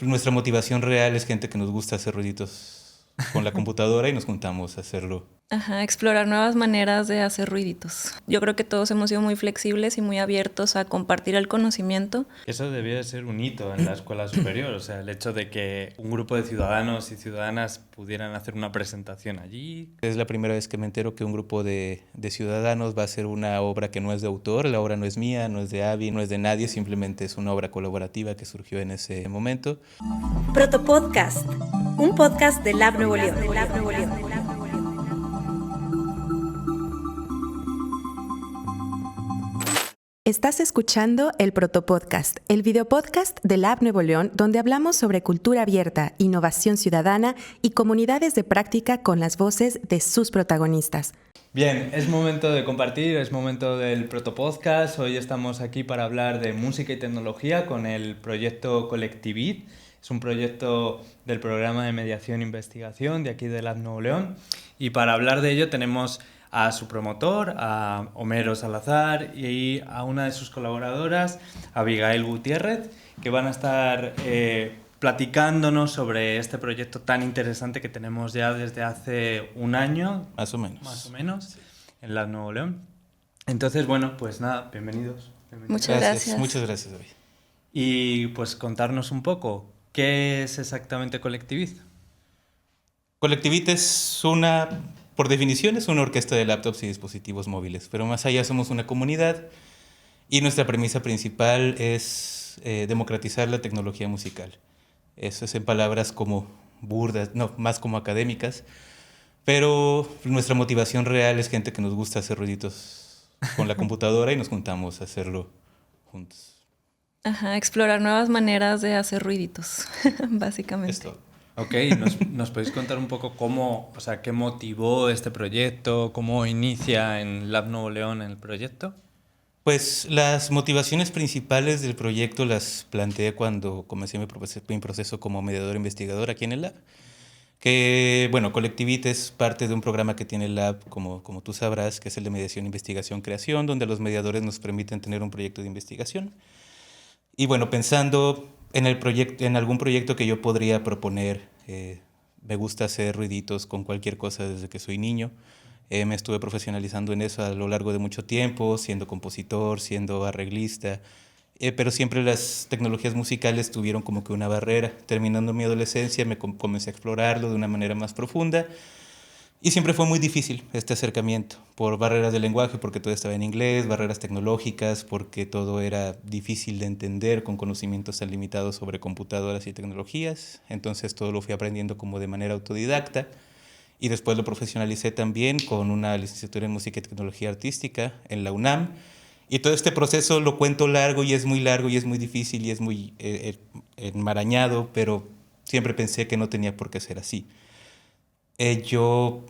Nuestra motivación real es gente que nos gusta hacer ruiditos con la computadora y nos juntamos a hacerlo. Ajá, explorar nuevas maneras de hacer ruiditos. Yo creo que todos hemos sido muy flexibles y muy abiertos a compartir el conocimiento. Eso debía de ser un hito en la escuela superior, o sea, el hecho de que un grupo de ciudadanos y ciudadanas pudieran hacer una presentación allí. Es la primera vez que me entero que un grupo de ciudadanos va a hacer una obra que no es de autor. La obra no es mía, no es de Abby, no es de nadie, simplemente es una obra colaborativa que surgió en ese momento. Protopodcast, un podcast de Lab Nuevo León. Estás escuchando el Protopodcast, el videopodcast de Lab Nuevo León, donde hablamos sobre cultura abierta, innovación ciudadana y comunidades de práctica con las voces de sus protagonistas. Bien, es momento de compartir, es momento del Protopodcast. Hoy estamos aquí para hablar de música y tecnología con el proyecto Colectivid. Es un proyecto del programa de mediación e investigación de aquí de Lab Nuevo León. Y para hablar de ello tenemos a su promotor, a Homero Salazar, y a una de sus colaboradoras, Abigail Gutiérrez, que van a estar platicándonos sobre este proyecto tan interesante que tenemos ya desde hace un año. Más o menos, en Lab Nuevo León. Entonces, bueno, pues nada, bienvenidos. Muchas gracias. Muchas gracias, David. Y pues contarnos un poco, ¿qué es exactamente Colectivid? Colectivid es por definición es una orquesta de laptops y dispositivos móviles, pero más allá somos una comunidad y nuestra premisa principal es democratizar la tecnología musical. Eso es en palabras como burdas, no, más como académicas, pero nuestra motivación real es gente que nos gusta hacer ruiditos con la computadora y nos juntamos a hacerlo juntos. Ajá, explorar nuevas maneras de hacer ruiditos, básicamente. Es todo. Ok, ¿nos podéis contar un poco cómo, o sea, qué motivó este proyecto, cómo inicia en Lab Nuevo León el proyecto? Pues las motivaciones principales del proyecto las planteé cuando comencé mi proceso como mediador investigador aquí en el lab. Que, bueno, Colectivit es parte de un programa que tiene el lab, como tú sabrás, que es el de mediación, investigación, creación, donde los mediadores nos permiten tener un proyecto de investigación. Y bueno, pensando en algún proyecto que yo podría proponer, me gusta hacer ruiditos con cualquier cosa desde que soy niño. Me estuve profesionalizando en eso a lo largo de mucho tiempo, siendo compositor, siendo arreglista, pero siempre las tecnologías musicales tuvieron como que una barrera. Terminando mi adolescencia me comencé a explorarlo de una manera más profunda y siempre fue muy difícil este acercamiento por barreras de lenguaje, porque todo estaba en inglés, barreras tecnológicas, porque todo era difícil de entender con conocimientos tan limitados sobre computadoras y tecnologías. Entonces todo lo fui aprendiendo como de manera autodidacta. Y después lo profesionalicé también con una licenciatura en Música y Tecnología Artística en la UNAM. Y todo este proceso lo cuento largo y es muy largo y es muy difícil y es muy enmarañado, pero siempre pensé que no tenía por qué ser así. Yo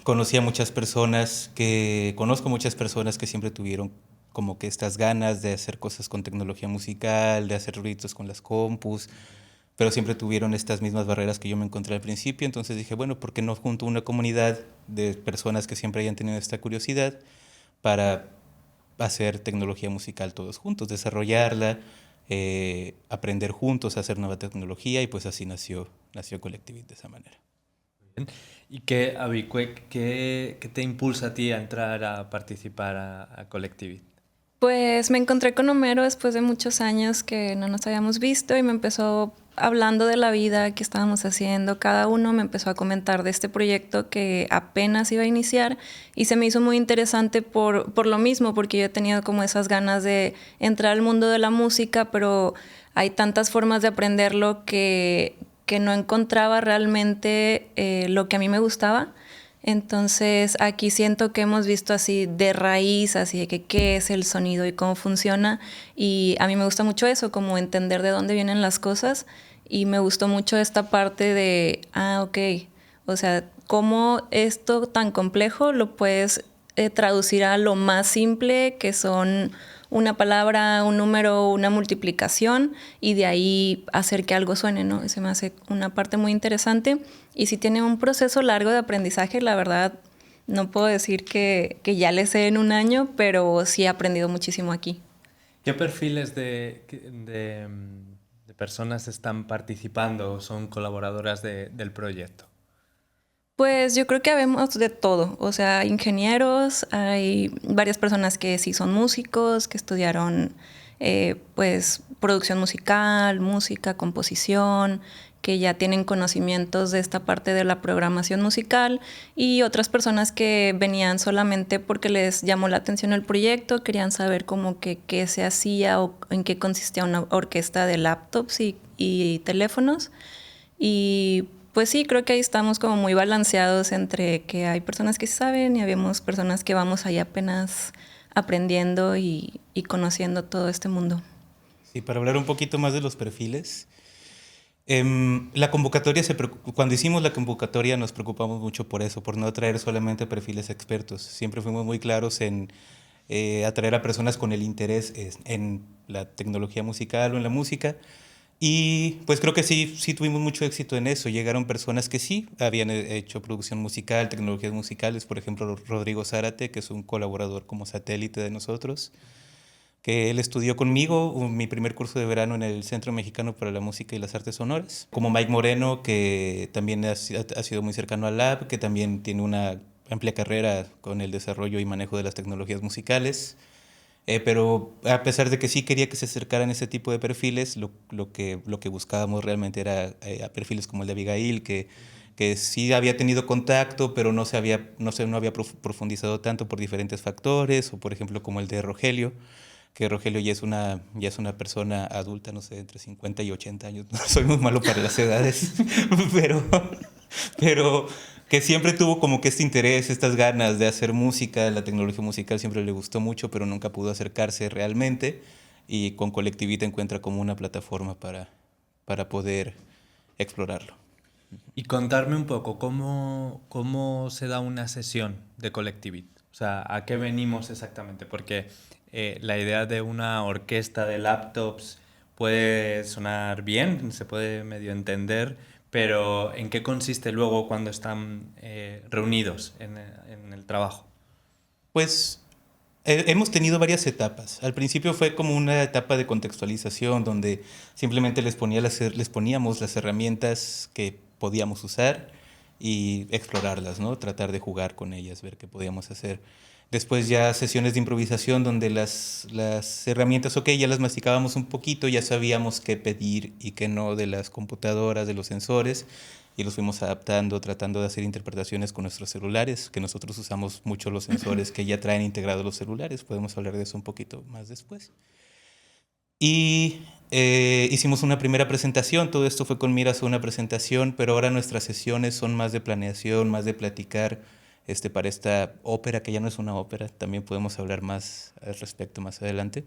conozco muchas personas que siempre tuvieron como que estas ganas de hacer cosas con tecnología musical, de hacer ruidos con las compus, pero siempre tuvieron estas mismas barreras que yo me encontré al principio. Entonces dije, bueno, ¿por qué no junto una comunidad de personas que siempre hayan tenido esta curiosidad para hacer tecnología musical todos juntos, desarrollarla, aprender juntos a hacer nueva tecnología? Y pues así nació Colectivid de esa manera. ¿Y Avi, qué te impulsa a ti a entrar a participar a Colectivid? Pues me encontré con Homero después de muchos años que no nos habíamos visto y me empezó hablando de la vida que estábamos haciendo. Cada uno me empezó a comentar de este proyecto que apenas iba a iniciar y se me hizo muy interesante por lo mismo, porque yo he tenido como esas ganas de entrar al mundo de la música, pero hay tantas formas de aprenderlo que no encontraba realmente lo que a mí me gustaba. Entonces aquí siento que hemos visto así de raíz, así de que qué es el sonido y cómo funciona, y a mí me gusta mucho eso, como entender de dónde vienen las cosas, y me gustó mucho esta parte de, ok, o sea, cómo esto tan complejo lo puedes traducir a lo más simple, que son una palabra, un número, una multiplicación, y de ahí hacer que algo suene, ¿no? Se me hace una parte muy interesante. Y si tiene un proceso largo de aprendizaje, la verdad, no puedo decir que ya le sé en un año, pero sí he aprendido muchísimo aquí. ¿Qué perfiles de personas están participando o son colaboradoras del proyecto? Pues yo creo que habemos de todo, o sea, ingenieros, hay varias personas que sí son músicos, que estudiaron pues producción musical, música, composición, que ya tienen conocimientos de esta parte de la programación musical, y otras personas que venían solamente porque les llamó la atención el proyecto, querían saber como que qué se hacía o en qué consistía una orquesta de laptops y teléfonos. Y pues sí, creo que ahí estamos como muy balanceados entre que hay personas que sí saben y habemos personas que vamos ahí apenas aprendiendo y conociendo todo este mundo. Sí, para hablar un poquito más de los perfiles. La convocatoria, cuando hicimos la convocatoria nos preocupamos mucho por eso, por no atraer solamente perfiles expertos. Siempre fuimos muy claros en atraer a personas con el interés en la tecnología musical o en la música. Y pues creo que sí tuvimos mucho éxito en eso. Llegaron personas que sí habían hecho producción musical, tecnologías musicales, por ejemplo, Rodrigo Zárate, que es un colaborador como satélite de nosotros, que él estudió conmigo mi primer curso de verano en el Centro Mexicano para la Música y las Artes Sonoras. Como Mike Moreno, que también ha sido muy cercano al lab, que también tiene una amplia carrera con el desarrollo y manejo de las tecnologías musicales. Pero a pesar de que sí quería que se acercaran ese tipo de perfiles, lo que buscábamos realmente era a perfiles como el de Abigail, que sí había tenido contacto, pero no había profundizado tanto por diferentes factores, o por ejemplo como el de Rogelio, que Rogelio ya es una persona adulta, no sé, entre 50 y 80 años. No soy muy malo para las edades, pero, pero que siempre tuvo como que este interés, estas ganas de hacer música. La tecnología musical siempre le gustó mucho, pero nunca pudo acercarse realmente. Y con Colectivita encuentra como una plataforma para poder explorarlo. Y contarme un poco, ¿cómo se da una sesión de Collectivit? O sea, ¿a qué venimos exactamente? Porque la idea de una orquesta de laptops puede sonar bien, se puede medio entender, pero ¿en qué consiste luego cuando están reunidos en el trabajo? Pues hemos tenido varias etapas. Al principio fue como una etapa de contextualización donde simplemente les poníamos las herramientas que podíamos usar y explorarlas, ¿no? Tratar de jugar con ellas, ver qué podíamos hacer. Después ya sesiones de improvisación donde las herramientas, ok, ya las masticábamos un poquito, ya sabíamos qué pedir y qué no de las computadoras, de los sensores, y los fuimos adaptando, tratando de hacer interpretaciones con nuestros celulares, que nosotros usamos mucho los sensores que ya traen integrados los celulares. Podemos hablar de eso un poquito más después. Y hicimos una primera presentación. Todo esto fue con miras a una presentación, pero ahora nuestras sesiones son más de planeación, más de platicar para esta ópera, que ya no es una ópera. También podemos hablar más al respecto más adelante,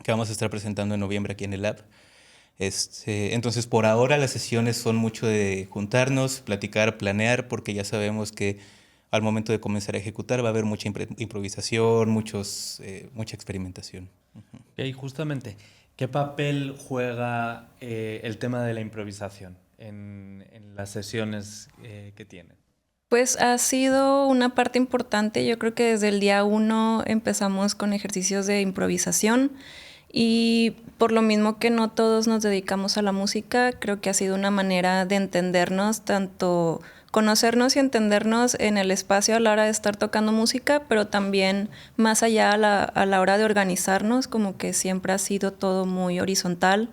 que vamos a estar presentando en noviembre aquí en el Lab. Entonces, por ahora las sesiones son mucho de juntarnos, platicar, planear, porque ya sabemos que al momento de comenzar a ejecutar va a haber mucha improvisación, mucha experimentación. Y justamente, ¿qué papel juega el tema de la improvisación en las sesiones que tienen? Pues ha sido una parte importante. Yo creo que desde el día 1 empezamos con ejercicios de improvisación. Y por lo mismo que no todos nos dedicamos a la música, creo que ha sido una manera de entendernos, tanto conocernos y entendernos en el espacio a la hora de estar tocando música, pero también más allá a la hora de organizarnos, como que siempre ha sido todo muy horizontal.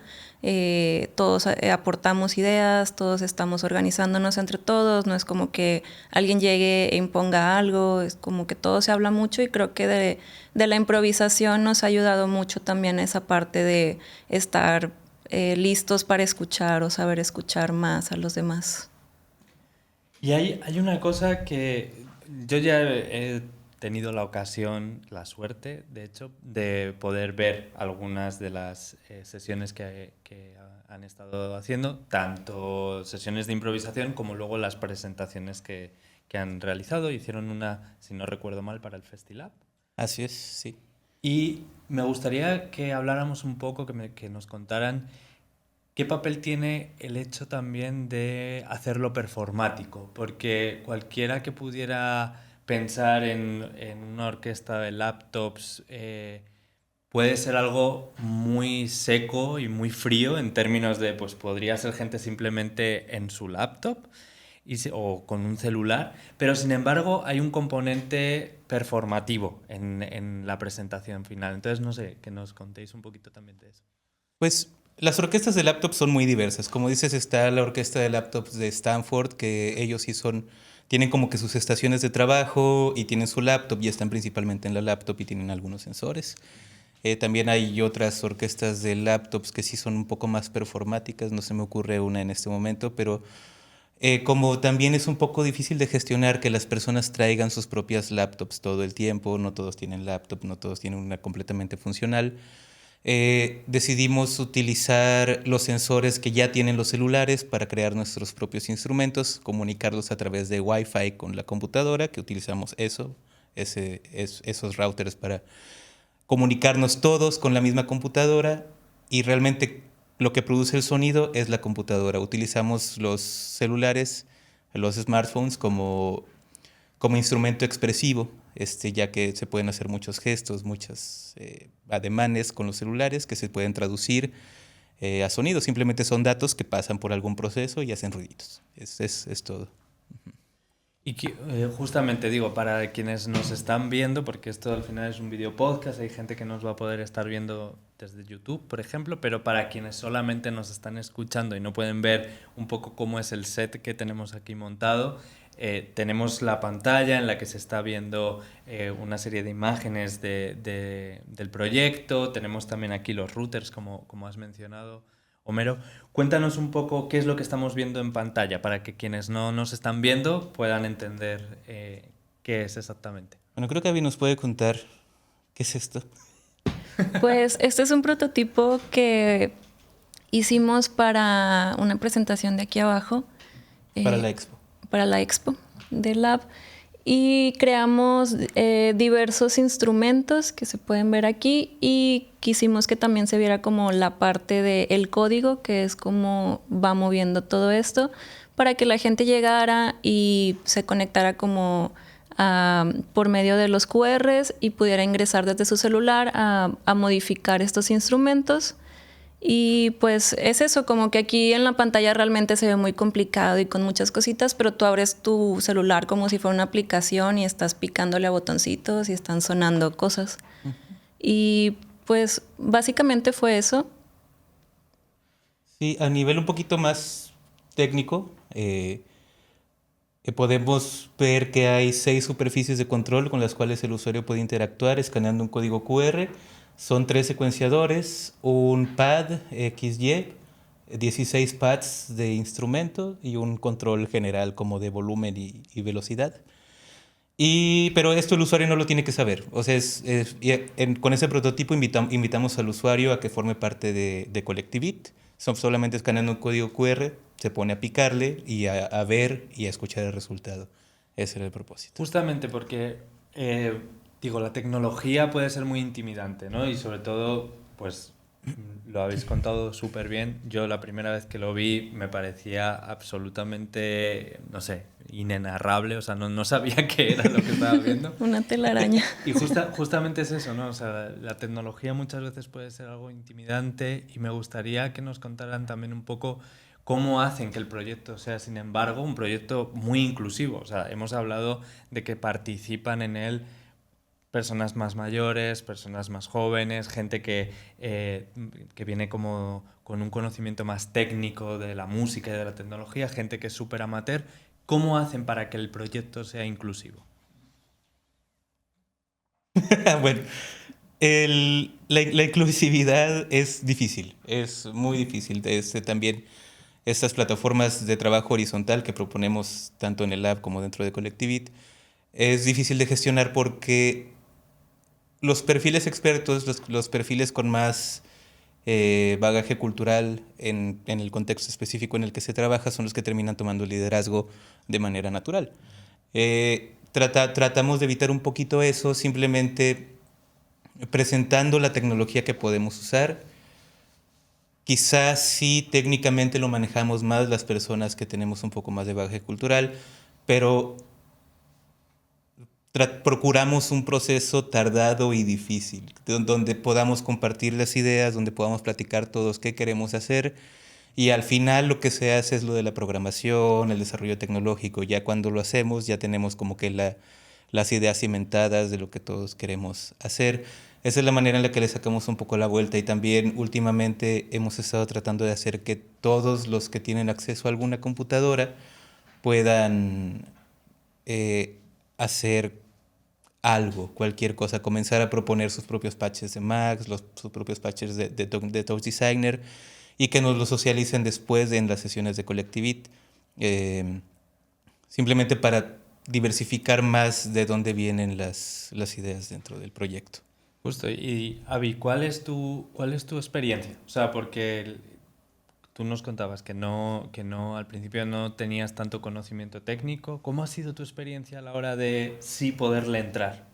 Todos aportamos ideas, todos estamos organizándonos entre todos, no es como que alguien llegue e imponga algo, es como que todo se habla mucho, y creo que de la improvisación nos ha ayudado mucho también esa parte de estar listos para escuchar o saber escuchar más a los demás. Y hay una cosa que yo ya he tenido la ocasión, la suerte, de hecho, de poder ver algunas de las sesiones que han estado haciendo, tanto sesiones de improvisación como luego las presentaciones que han realizado. Hicieron una, si no recuerdo mal, para el Festilab. Así es, sí. Y me gustaría que habláramos un poco, que nos contaran qué papel tiene el hecho también de hacerlo performático, porque cualquiera que pudiera pensar en una orquesta de laptops puede ser algo muy seco y muy frío en términos de, pues podría ser gente simplemente en su laptop o con un celular, pero sin embargo hay un componente performativo en la presentación final. Entonces, no sé, que nos contéis un poquito también de eso. Pues las orquestas de laptops son muy diversas. Como dices, está la orquesta de laptops de Stanford, que ellos sí tienen como que sus estaciones de trabajo y tienen su laptop y están principalmente en la laptop y tienen algunos sensores. También hay otras orquestas de laptops que sí son un poco más performáticas, no se me ocurre una en este momento, pero como también es un poco difícil de gestionar que las personas traigan sus propias laptops todo el tiempo, no todos tienen laptop, no todos tienen una completamente funcional, decidimos utilizar los sensores que ya tienen los celulares para crear nuestros propios instrumentos, comunicarlos a través de Wi-Fi con la computadora, que utilizamos esos routers para comunicarnos todos con la misma computadora y realmente lo que produce el sonido es la computadora. Utilizamos los celulares, los smartphones como instrumento expresivo, ya que se pueden hacer muchos gestos, muchos ademanes con los celulares que se pueden traducir a sonido. Simplemente son datos que pasan por algún proceso y hacen ruiditos. Es todo. Y justamente digo, para quienes nos están viendo, porque esto al final es un video podcast, hay gente que nos va a poder estar viendo desde YouTube, por ejemplo, pero para quienes solamente nos están escuchando y no pueden ver un poco cómo es el set que tenemos aquí montado, tenemos la pantalla en la que se está viendo una serie de imágenes del proyecto, tenemos también aquí los routers, como has mencionado, Homero. Cuéntanos un poco qué es lo que estamos viendo en pantalla para que quienes no nos están viendo puedan entender qué es exactamente. Bueno, creo que Abby nos puede contar qué es esto. Pues este es un prototipo que hicimos para una presentación de aquí abajo. Para la expo. Para la expo del Lab. Y creamos diversos instrumentos que se pueden ver aquí y quisimos que también se viera como la parte del código, que es como va moviendo todo esto, para que la gente llegara y se conectara como por medio de los QRs y pudiera ingresar desde su celular a modificar estos instrumentos. Y pues es eso, como que aquí en la pantalla realmente se ve muy complicado y con muchas cositas, pero tú abres tu celular como si fuera una aplicación y estás picándole a botoncitos y están sonando cosas. Uh-huh. Y pues básicamente fue eso. Sí, a nivel un poquito más técnico, podemos ver que hay 6 superficies de control con las cuales el usuario puede interactuar escaneando un código QR. Son 3 secuenciadores, un pad XY, 16 pads de instrumento y un control general como de volumen y velocidad. Pero esto el usuario no lo tiene que saber. O sea, con ese prototipo invitamos al usuario a que forme parte de Collectivit. Solamente escaneando un código QR, se pone a picarle y a ver y a escuchar el resultado. Ese era el propósito. Justamente porque... Digo, la tecnología puede ser muy intimidante, ¿no? Y sobre todo, pues lo habéis contado súper bien. Yo la primera vez que lo vi me parecía absolutamente, no sé, inenarrable. O sea, no sabía qué era lo que estaba viendo. Una telaraña. Y justamente es eso, ¿no? O sea, la tecnología muchas veces puede ser algo intimidante y me gustaría que nos contaran también un poco cómo hacen que el proyecto sea, sin embargo, un proyecto muy inclusivo. O sea, hemos hablado de que participan en él personas más mayores, personas más jóvenes, gente que viene como con un conocimiento más técnico de la música y de la tecnología, gente que es súper amateur. ¿Cómo hacen para que el proyecto sea inclusivo? Bueno, la inclusividad es difícil, es muy difícil. También estas plataformas de trabajo horizontal que proponemos tanto en el Lab como dentro de Collectivit es difícil de gestionar porque los perfiles expertos, los perfiles con más bagaje cultural en el contexto específico en el que se trabaja son los que terminan tomando el liderazgo de manera natural. Tratamos de evitar un poquito eso simplemente presentando la tecnología que podemos usar. Quizás sí técnicamente lo manejamos más las personas que tenemos un poco más de bagaje cultural, pero procuramos un proceso tardado y difícil, donde podamos compartir las ideas, donde podamos platicar todos qué queremos hacer. Y al final lo que se hace es lo de la programación, el desarrollo tecnológico. Ya cuando lo hacemos, ya tenemos como que las ideas cimentadas de lo que todos queremos hacer. Esa es la manera en la que le sacamos un poco la vuelta. Y también últimamente hemos estado tratando de hacer que todos los que tienen acceso a alguna computadora puedan hacer algo, cualquier cosa, comenzar a proponer sus propios patches de Max, sus propios patches de Touch Designer, y que nos lo socialicen después en las sesiones de Collectivit, simplemente para diversificar más de dónde vienen las ideas dentro del proyecto. Justo, y Avi, ¿cuál es tu experiencia? O sea, porque tú nos contabas que no, al principio no tenías tanto conocimiento técnico. ¿Cómo ha sido tu experiencia a la hora de sí poderle entrar?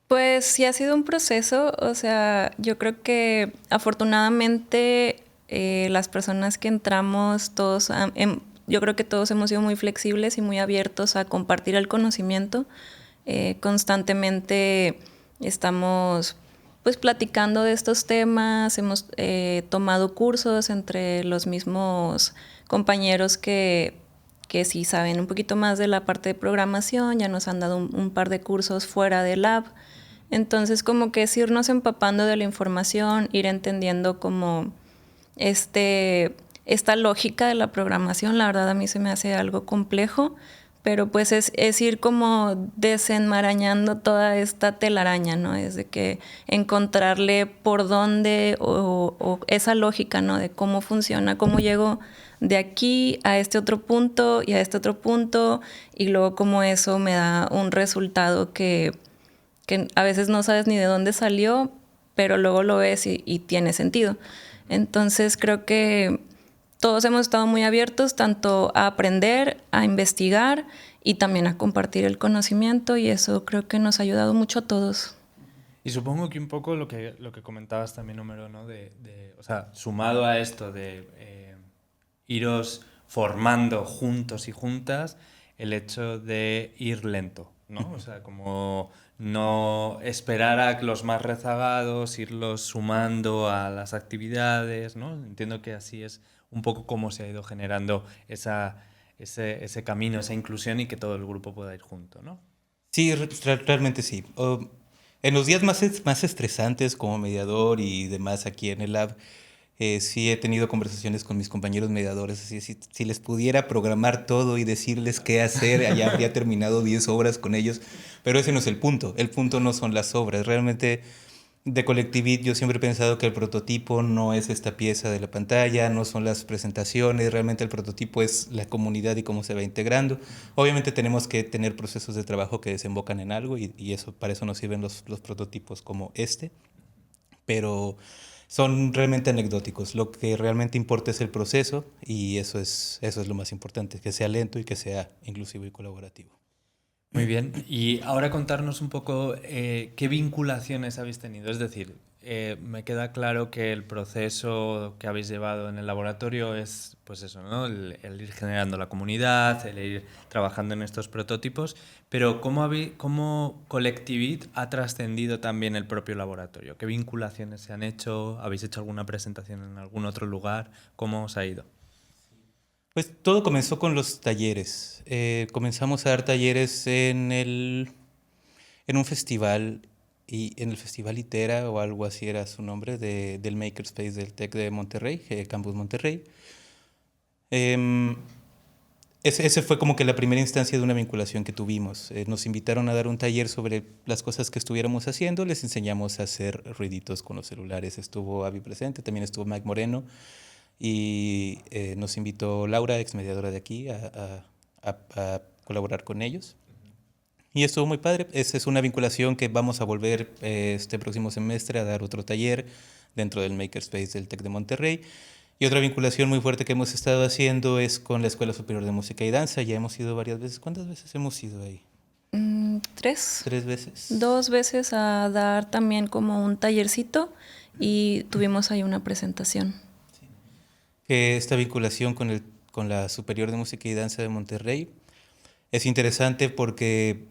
Pues sí ha sido un proceso, o sea, yo creo que afortunadamente las personas que entramos, yo creo que todos hemos sido muy flexibles y muy abiertos a compartir el conocimiento. Constantemente estamos pues platicando de estos temas, hemos tomado cursos entre los mismos compañeros que sí saben un poquito más de la parte de programación, ya nos han dado un par de cursos fuera del lab. Entonces, como que es irnos empapando de la información, ir entendiendo como esta lógica de la programación. La verdad a mí se me hace algo complejo, pero pues es ir como desenmarañando toda esta telaraña, ¿no? Es de que encontrarle por dónde o esa lógica, ¿no? De cómo funciona, cómo llego de aquí a este otro punto y a este otro punto, y luego cómo eso me da un resultado que a veces no sabes ni de dónde salió, pero luego lo ves y tiene sentido. Entonces creo que todos hemos estado muy abiertos tanto a aprender, a investigar y también a compartir el conocimiento, y eso creo que nos ha ayudado mucho a todos. Y supongo que un poco lo que comentabas también, Homero, ¿no? O sea, sumado a esto de iros formando juntos y juntas, el hecho de ir lento, ¿no? O sea, como no esperar a los más rezagados, irlos sumando a las actividades, ¿no? Entiendo que así es un poco cómo se ha ido generando ese camino, esa inclusión, y que todo el grupo pueda ir junto, ¿no? Sí, realmente sí. En los días más estresantes como mediador y demás aquí en el lab, sí he tenido conversaciones con mis compañeros mediadores, así si les pudiera programar todo y decirles qué hacer, allá habría terminado 10 obras con ellos, pero ese no es el punto no son las obras. Realmente de Collectivit yo siempre he pensado que el prototipo no es esta pieza de la pantalla, no son las presentaciones, realmente el prototipo es la comunidad y cómo se va integrando. Obviamente tenemos que tener procesos de trabajo que desembocan en algo, y eso, para eso nos sirven los prototipos como pero son realmente anecdóticos. Lo que realmente importa es el proceso, y eso es lo más importante, que sea lento y que sea inclusivo y colaborativo. Muy bien. Y ahora contarnos un poco qué vinculaciones habéis tenido. Es decir, me queda claro que el proceso que habéis llevado en el laboratorio es, pues eso, ¿no? El ir generando la comunidad, el ir trabajando en estos prototipos, pero ¿cómo Collectivit ha trascendido también el propio laboratorio? ¿Qué vinculaciones se han hecho? ¿Habéis hecho alguna presentación en algún otro lugar? ¿Cómo os ha ido? Pues todo comenzó con los talleres. Comenzamos a dar talleres en un festival, y en el Festival Itera o algo así era su nombre, del Makerspace del TEC de Monterrey, Campus Monterrey. Ese fue como que la primera instancia de una vinculación que tuvimos. Nos invitaron a dar un taller sobre las cosas que estuviéramos haciendo, les enseñamos a hacer ruiditos con los celulares. Estuvo Avi presente, también estuvo Mike Moreno, y nos invitó Laura, ex mediadora de aquí, a colaborar con ellos. Y estuvo muy padre. Esa es una vinculación que vamos a volver este próximo semestre a dar otro taller dentro del Makerspace del TEC de Monterrey. Y otra vinculación muy fuerte que hemos estado haciendo es con la Escuela Superior de Música y Danza. Ya hemos ido varias veces. ¿Cuántas veces hemos ido ahí? 3. 3 veces. 2 veces a dar también como un tallercito, y tuvimos ahí una presentación. Esta vinculación con la Superior de Música y Danza de Monterrey es interesante porque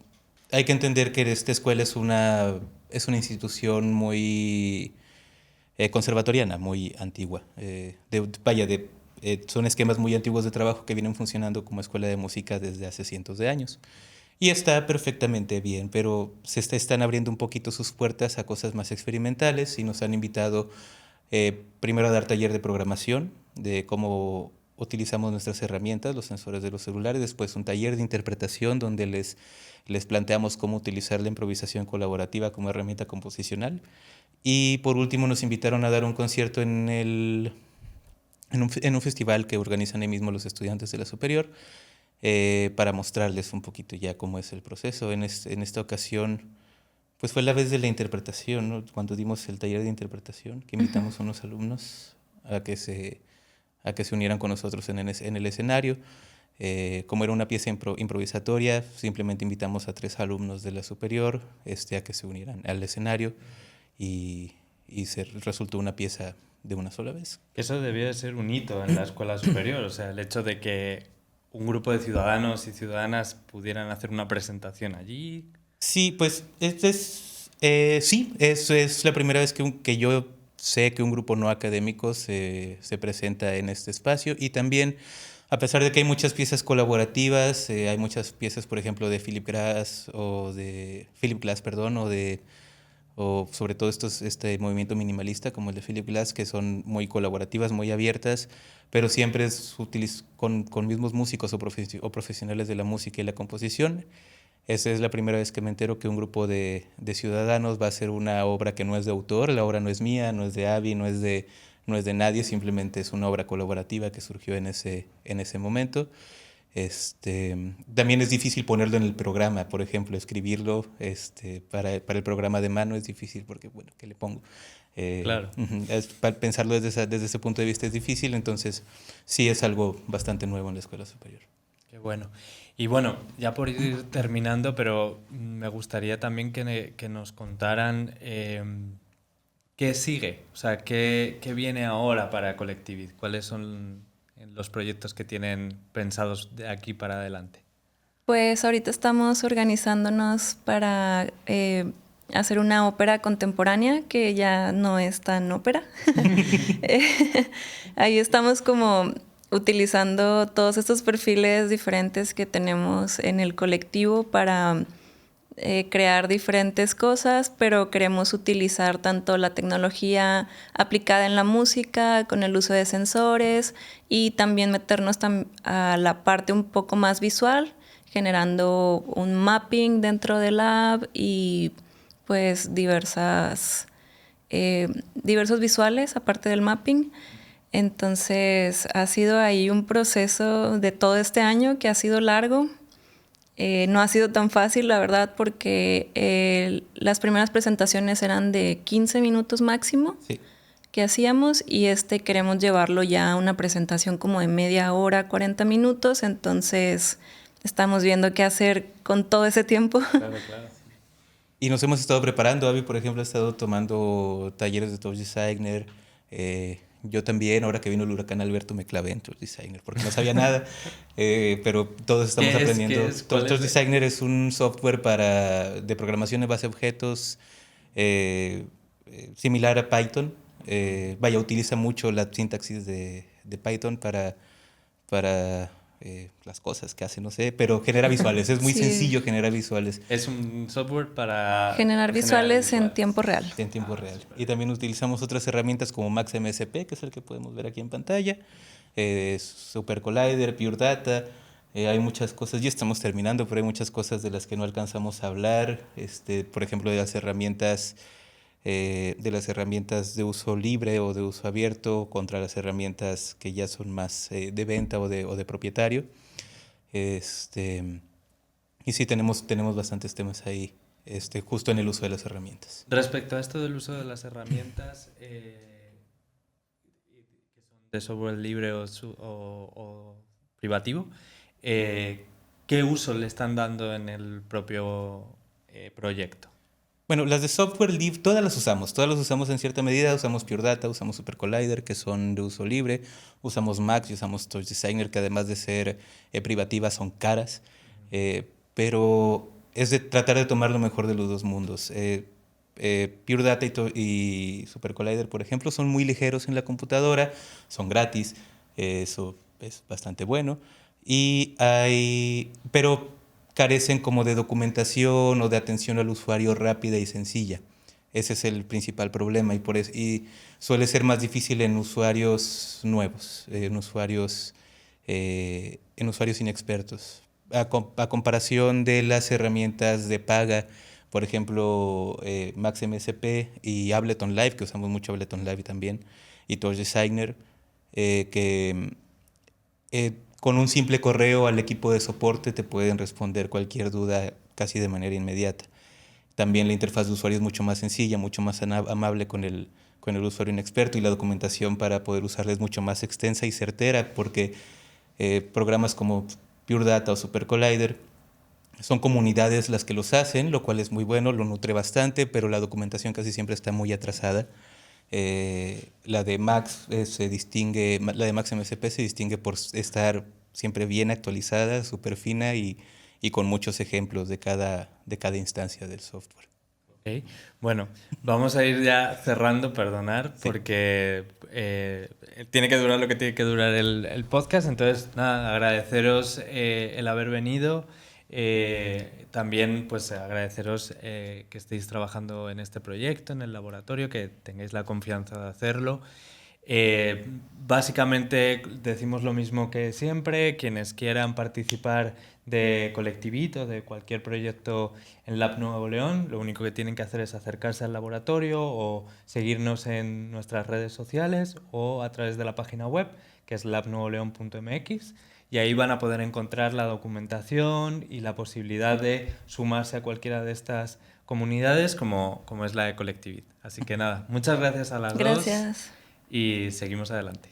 hay que entender que esta escuela es una institución muy conservatoriana, muy antigua. Son esquemas muy antiguos de trabajo que vienen funcionando como escuela de música desde hace cientos de años. Y está perfectamente bien, pero están abriendo un poquito sus puertas a cosas más experimentales y nos han invitado primero a dar taller de programación, de cómo utilizamos nuestras herramientas, los sensores de los celulares, después un taller de interpretación donde les planteamos cómo utilizar la improvisación colaborativa como herramienta composicional. Y por último nos invitaron a dar un concierto en un festival que organizan ahí mismo los estudiantes de la superior, para mostrarles un poquito ya cómo es el proceso. En esta ocasión, pues fue la vez de la interpretación, ¿no? Cuando dimos el taller de interpretación, que invitamos a unos alumnos a que se unieran con nosotros en el escenario. Como era una pieza improvisatoria, simplemente invitamos a 3 alumnos de la superior a que se unieran al escenario y resultó una pieza de una sola vez. Eso debía de ser un hito en la escuela superior, o sea, el hecho de que un grupo de ciudadanos y ciudadanas pudieran hacer una presentación allí. Sí, pues sí, es la primera vez que yo sé que un grupo no académico se presenta en este espacio, y también, a pesar de que hay muchas piezas colaborativas, hay muchas piezas, por ejemplo, de Philip Glass, o sobre todo este movimiento minimalista como el de Philip Glass, que son muy colaborativas, muy abiertas, pero siempre es con mismos músicos o profesionales de la música y la composición. Esa es la primera vez que me entero que un grupo de ciudadanos va a hacer una obra que no es de autor. La obra no es mía, no es de Avi, no es de nadie, simplemente es una obra colaborativa que surgió en ese momento. También es difícil ponerlo en el programa, por ejemplo, escribirlo para el programa de mano es difícil porque, bueno, ¿qué le pongo? Claro. Pensarlo desde ese punto de vista es difícil, entonces sí es algo bastante nuevo en la escuela superior. Qué bueno. Y bueno, ya por ir terminando, pero me gustaría también que nos contaran qué sigue, o sea, qué viene ahora para Collectivid, cuáles son los proyectos que tienen pensados de aquí para adelante. Pues ahorita estamos organizándonos para hacer una ópera contemporánea que ya no es tan ópera. Ahí estamos como utilizando todos estos perfiles diferentes que tenemos en el colectivo para crear diferentes cosas, pero queremos utilizar tanto la tecnología aplicada en la música con el uso de sensores y también meternos a la parte un poco más visual, generando un mapping dentro del lab y pues diversos visuales aparte del mapping. Entonces ha sido ahí un proceso de todo este año que ha sido largo. No ha sido tan fácil, la verdad, porque las primeras presentaciones eran de 15 minutos máximo, sí, que hacíamos, y queremos llevarlo ya a una presentación como de media hora, 40 minutos, entonces estamos viendo qué hacer con todo ese tiempo. Claro, claro. Y nos hemos estado preparando. Avi, por ejemplo, ha estado tomando talleres de Touch Designer. Yo también, ahora que vino el huracán Alberto, me clavé en Touch Designer porque no sabía nada, pero todos estamos aprendiendo. Touch Designer es un software de programación de base de objetos similar a Python. Utiliza mucho la sintaxis de Python para las cosas que hace, no sé, pero genera visuales. Es muy sencillo generar visuales. Es un software para generar visuales en tiempo real. En tiempo real. Y también utilizamos otras herramientas como Max MSP, que es el que podemos ver aquí en pantalla, Super Collider, Pure Data. Hay muchas cosas, ya estamos terminando, pero hay muchas cosas de las que no alcanzamos a hablar. Por ejemplo, de las herramientas de uso libre o de uso abierto contra las herramientas que ya son más de venta o de propietario. Y sí, tenemos bastantes temas ahí, justo en el uso de las herramientas. Respecto a esto del uso de las herramientas que son de software libre o privativo, ¿qué uso le están dando en el propio proyecto? Bueno, las de software libre, todas las usamos en cierta medida. Usamos Pure Data, usamos Super Collider, que son de uso libre, usamos Max y usamos Touch Designer, que además de ser privativas son caras, pero es de tratar de tomar lo mejor de los dos mundos. Pure Data y Super Collider, por ejemplo, son muy ligeros en la computadora, son gratis, eso es bastante bueno, pero carecen como de documentación o de atención al usuario rápida y sencilla. Ese es el principal problema y suele ser más difícil en usuarios nuevos, en usuarios inexpertos. A comparación de las herramientas de paga, por ejemplo, MaxMSP y Ableton Live, que usamos mucho Ableton Live también, y Touch Designer, que con un simple correo al equipo de soporte te pueden responder cualquier duda casi de manera inmediata. También la interfaz de usuario es mucho más sencilla, mucho más amable con el usuario inexperto, y la documentación para poder usarla es mucho más extensa y certera, porque programas como Pure Data o Super Collider son comunidades las que los hacen, lo cual es muy bueno, lo nutre bastante, pero la documentación casi siempre está muy atrasada. La de Max la de Max MSP se distingue por estar siempre bien actualizada, súper fina y con muchos ejemplos de cada instancia del software. Okay. Bueno, vamos a ir ya cerrando, perdonar, Sí. porque tiene que durar lo que tiene que durar el podcast. Entonces, nada, agradeceros el haber venido. También, pues, agradeceros que estéis trabajando en este proyecto, en el laboratorio, que tengáis la confianza de hacerlo. Básicamente decimos lo mismo que siempre: quienes quieran participar de Colectivit o de cualquier proyecto en Lab Nuevo León, lo único que tienen que hacer es acercarse al laboratorio o seguirnos en nuestras redes sociales o a través de la página web, que es labnuevoleon.mx, y ahí van a poder encontrar la documentación y la posibilidad de sumarse a cualquiera de estas comunidades como es la de Colectivit. Así que nada, muchas gracias a las dos. Gracias. Y seguimos adelante.